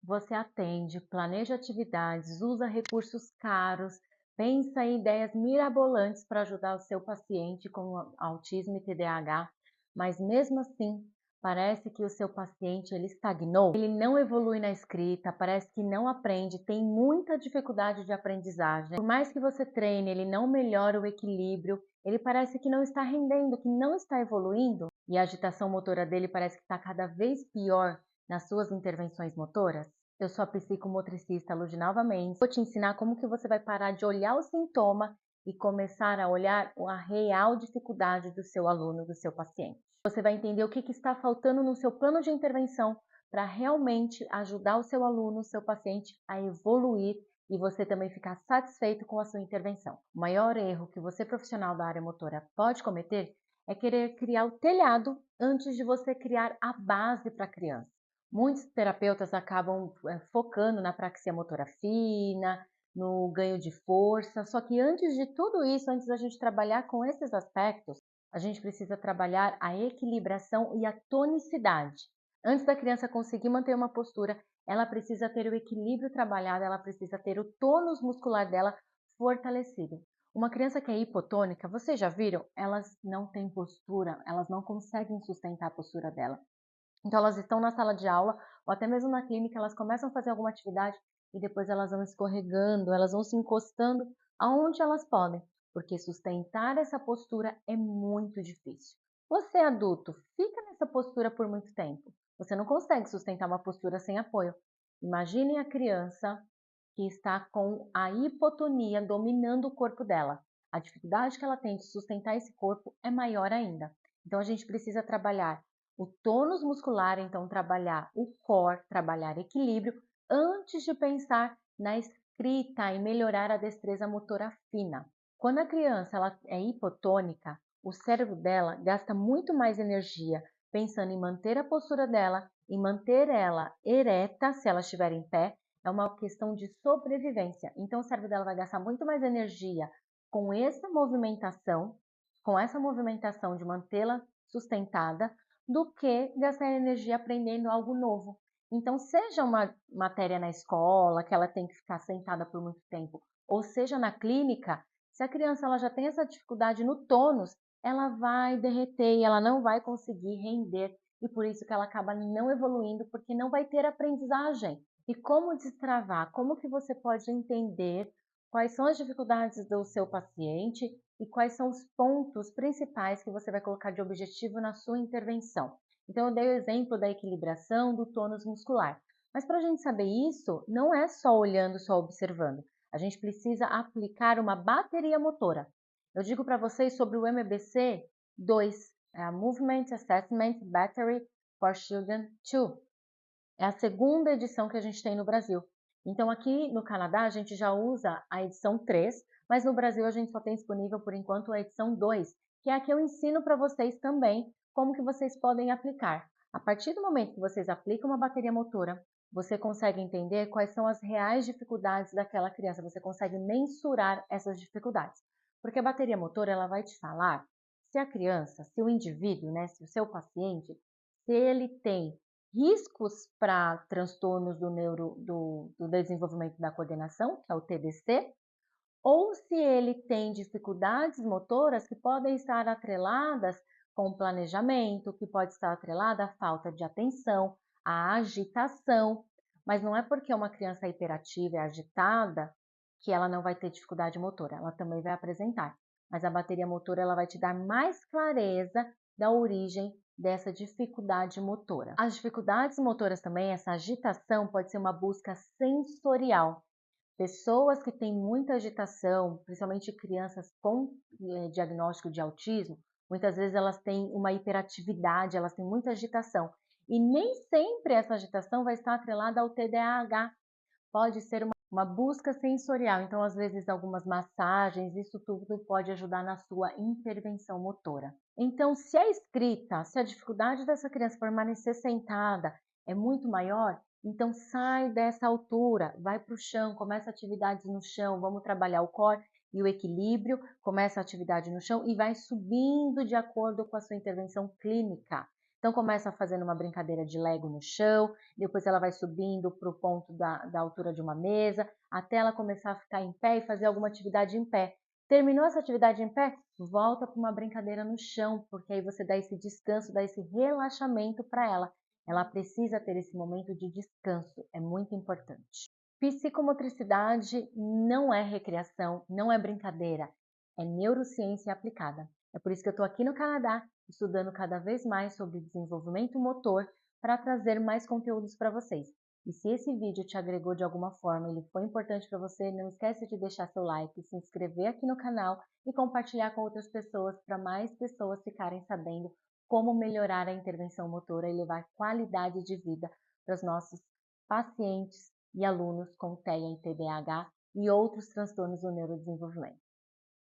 Você atende, planeja atividades, usa recursos caros, pensa em ideias mirabolantes para ajudar o seu paciente com autismo e TDAH, mas mesmo assim, parece que o seu paciente ele estagnou, ele não evolui na escrita, parece que não aprende, tem muita dificuldade de aprendizagem. Por mais que você treine, ele não melhora o equilíbrio, ele parece que não está rendendo, que não está evoluindo, e a agitação motora dele parece que está cada vez pior nas suas intervenções motoras. Eu sou a psicomotricista Ludinalva Mendes. Vou te ensinar como que você vai parar de olhar o sintoma e começar a olhar a real dificuldade do seu aluno, do seu paciente. Você vai entender o que está faltando no seu plano de intervenção para realmente ajudar o seu aluno, o seu paciente a evoluir e você também ficar satisfeito com a sua intervenção. O maior erro que você, profissional da área motora, pode cometer é querer criar o telhado antes de você criar a base para a criança. Muitos terapeutas acabam focando na praxia motora fina, no ganho de força, só que antes de tudo isso, antes da gente trabalhar com esses aspectos, a gente precisa trabalhar a equilibração e a tonicidade. Antes da criança conseguir manter uma postura, ela precisa ter o equilíbrio trabalhado, ela precisa ter o tônus muscular dela fortalecido. Uma criança que é hipotônica, vocês já viram? Elas não têm postura, elas não conseguem sustentar a postura dela. Então elas estão na sala de aula ou até mesmo na clínica, elas começam a fazer alguma atividade e depois elas vão escorregando, elas vão se encostando aonde elas podem, porque sustentar essa postura é muito difícil. Você adulto, fica nessa postura por muito tempo. Você não consegue sustentar uma postura sem apoio. Imagine a criança que está com a hipotonia dominando o corpo dela. A dificuldade que ela tem de sustentar esse corpo é maior ainda. Então a gente precisa trabalhar o tônus muscular, então trabalhar o core, trabalhar equilíbrio, antes de pensar na escrita e melhorar a destreza motora fina. Quando a criança ela é hipotônica, o cérebro dela gasta muito mais energia pensando em manter a postura dela, em manter ela ereta, se ela estiver em pé, é uma questão de sobrevivência. Então o cérebro dela vai gastar muito mais energia com com essa movimentação de mantê-la sustentada, do que gastar energia aprendendo algo novo. Então, seja uma matéria na escola, que ela tem que ficar sentada por muito tempo, ou seja na clínica, se a criança ela já tem essa dificuldade no tônus, ela vai derreter e ela não vai conseguir render. E por isso que ela acaba não evoluindo, porque não vai ter aprendizagem. E como destravar? Como que você pode entender quais são as dificuldades do seu paciente e quais são os pontos principais que você vai colocar de objetivo na sua intervenção. Então, eu dei o exemplo da equilibração do tônus muscular. Mas para a gente saber isso, não é só olhando, só observando. A gente precisa aplicar uma bateria motora. Eu digo para vocês sobre o MBC 2, é a Movement Assessment Battery for Children 2. É a segunda edição que a gente tem no Brasil. Então aqui no Canadá a gente já usa a edição 3, mas no Brasil a gente só tem disponível por enquanto a edição 2, que é a que eu ensino para vocês também como que vocês podem aplicar. A partir do momento que vocês aplicam uma bateria motora, você consegue entender quais são as reais dificuldades daquela criança, você consegue mensurar essas dificuldades. Porque a bateria motora ela vai te falar se a criança, se o indivíduo, né, se o seu paciente, se ele tem riscos para transtornos do desenvolvimento da coordenação, que é o TDC, ou se ele tem dificuldades motoras que podem estar atreladas com o planejamento, que pode estar atrelada à falta de atenção, à agitação, mas não é porque uma criança é hiperativa e agitada que ela não vai ter dificuldade motora, ela também vai apresentar. Mas a bateria motora ela vai te dar mais clareza da origem dessa dificuldade motora. As dificuldades motoras também, essa agitação pode ser uma busca sensorial. Pessoas que têm muita agitação, principalmente crianças com diagnóstico de autismo, muitas vezes elas têm uma hiperatividade, elas têm muita agitação. E nem sempre essa agitação vai estar atrelada ao TDAH. Pode ser uma busca sensorial, então às vezes algumas massagens, isso tudo pode ajudar na sua intervenção motora. Então, se a escrita, se a dificuldade dessa criança permanecer sentada é muito maior, então sai dessa altura, vai para o chão, começa atividades no chão, vamos trabalhar o core e o equilíbrio, começa a atividade no chão e vai subindo de acordo com a sua intervenção clínica. Então começa fazendo uma brincadeira de Lego no chão, depois ela vai subindo para o ponto da altura de uma mesa, até ela começar a ficar em pé e fazer alguma atividade em pé. Terminou essa atividade em pé? Volta para uma brincadeira no chão, porque aí você dá esse descanso, dá esse relaxamento para ela. Ela precisa ter esse momento de descanso, é muito importante. Psicomotricidade não é recreação, não é brincadeira, é neurociência aplicada. É por isso que eu estou aqui no Canadá, estudando cada vez mais sobre desenvolvimento motor para trazer mais conteúdos para vocês. E se esse vídeo te agregou de alguma forma, ele foi importante para você, não esquece de deixar seu like, se inscrever aqui no canal e compartilhar com outras pessoas para mais pessoas ficarem sabendo como melhorar a intervenção motora e levar qualidade de vida para os nossos pacientes e alunos com TEA e TDAH e outros transtornos do neurodesenvolvimento.